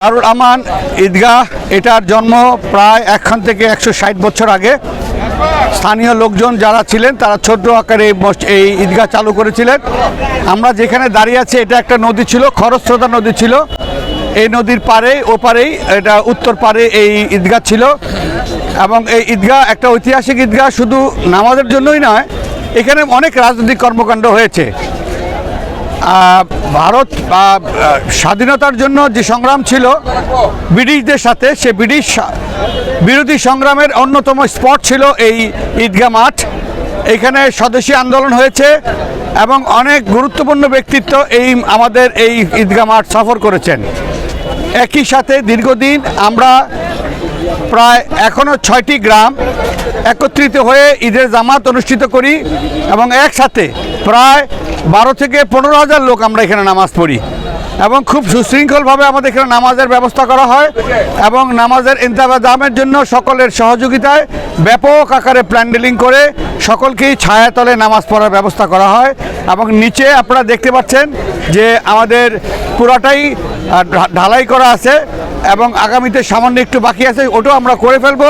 দারুল আমান ঈদগাহ এটার জন্ম প্রায় এখন থেকে 160 বছর আগে। স্থানীয় লোকজন যারা ছিলেন তারা ছোট আকারে এই ঈদগাহ চালু করেছিলেন। আমরা যেখানে দাঁড়িয়ে আছি এটা একটা নদী ছিল, খরস্রোতা নদী ছিল। এই নদীর পারে ওপারেই এটা উত্তর পারে এই ঈদগাহ ছিল এবং এই ঈদগাহ একটা ঐতিহাসিক ঈদগাহ। শুধু নামাজের জন্যই নয়, এখানে অনেক রাজনৈতিক কর্মকাণ্ড হয়েছে। ভারত স্বাধীনতার জন্য যে সংগ্রাম ছিল ব্রিটিশদের সাথে, সে ব্রিটিশ বিরোধী সংগ্রামের অন্যতম স্পট ছিল এই ঈদগাহ মাঠ। এখানে স্বদেশী আন্দোলন হয়েছে এবং অনেক গুরুত্বপূর্ণ ব্যক্তিত্ব আমাদের এই ঈদগাহ মাঠ সফর করেছেন। একই সাথে দীর্ঘদিন আমরা প্রায় এখনও 6টি গ্রাম একত্রিত হয়ে ঈদের জামাত অনুষ্ঠিত করি এবং একসাথে প্রায় 12 থেকে 15,000 লোক আমরা এখানে নামাজ পড়ি এবং খুব সুশৃঙ্খলভাবে আমাদের এখানে নামাজের ব্যবস্থা করা হয় এবং নামাজের ইন্তজামের জন্য সকলের সহযোগিতায় ব্যাপক আকারে প্ল্যান্ডেলিং করে সকলকেই ছায়াতলে নামাজ পড়ার ব্যবস্থা করা হয়। এবং নিচে আপনারা দেখতে পাচ্ছেন যে আমাদের পুরাটাই ঢালাই করা আছে এবং আগামীতে সামান্য একটু বাকি আছে, ওটাও আমরা করে ফেলবো।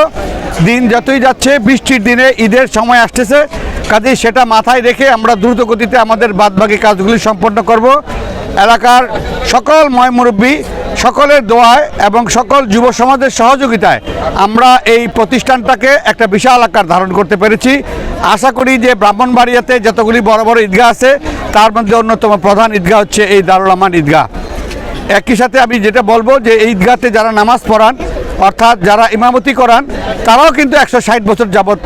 দিন যতই যাচ্ছে, বৃষ্টির দিনে ঈদের সময় আসতেছে, কাজেই সেটা মাথায় রেখে আমরা দ্রুত গতিতে আমাদের বাদবাকি কাজগুলি সম্পন্ন করব। এলাকার সকল মুরব্বী সকলের দোয়ায় এবং সকল যুব সমাজের সহযোগিতায় আমরা এই প্রতিষ্ঠানটাকে একটা বিশাল আকার ধারণ করতে পেরেছি। আশা করি যে ব্রাহ্মণবাড়িয়াতে যতগুলি বড় বড় ঈদগাহ আছে তার মধ্যে অন্যতম প্রধান ঈদগাহ হচ্ছে এই দারুল আমান ঈদগাহ। একই সাথে আমি যেটা বলবো যে এই ঈদগাহতে যারা নামাজ পড়ান অর্থাৎ যারা ইমামতি করান তারাও কিন্তু 160 বছর যাবৎ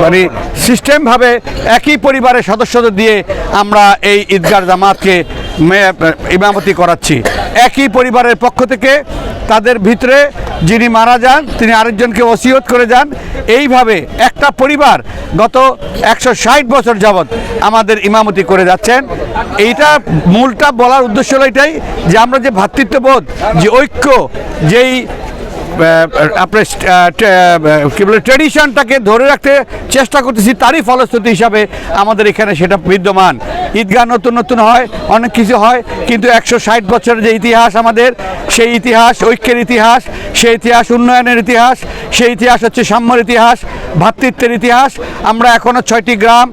মানে সিস্টেমভাবে একই পরিবারের সদস্যদের দিয়ে আমরা এই ঈদগাহ জামাতকে ইমামতি করাচ্ছি। একই পরিবারের পক্ষ থেকে তাদের ভিতরে যিনি মারা যান তিনি আরেকজনকে ওসিয়ত করে যান। এইভাবে একটা পরিবার গত 160 বছর যাবৎ আমাদের ইমামতি করে যাচ্ছেন। এইটা মূলটা বলার উদ্দেশ্য হলো এটাই যে আমরা যে ভ্রাতৃত্ববোধ, যে ঐক্য, যেই আপনার কী বলে ট্র্যাডিশনটাকে ধরে রাখতে চেষ্টা করতেছি, তারই ফলশ্রুতি হিসাবে আমাদের এখানে সেটা বিদ্যমান। ঈদগাহ নতুন নতুন হয়, অনেক কিছু হয়, কিন্তু 160 বছরের যে ইতিহাস আমাদের, সেই ইতিহাস ঐক্যের ইতিহাস, সেই ইতিহাস উন্নয়নের ইতিহাস, সেই ইতিহাস হচ্ছে সাম্যের ইতিহাস, ভ্রাতৃত্বের ইতিহাস। আমরা এখনও 6টি গ্রাম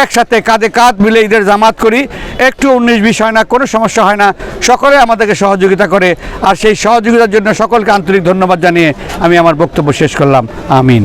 একসাথে কাঁধে কাঁধ মিলে ঈদের জামাত করি। একটু 19-20 হয় না, কোনো সমস্যা হয় না, সকলে আমাদেরকে সহযোগিতা করে। আর সেই সহযোগিতার জন্য সকলকে আন্তরিক ধন্যবাদ জানিয়ে আমি আমার বক্তব্য শেষ করলাম। আমিন।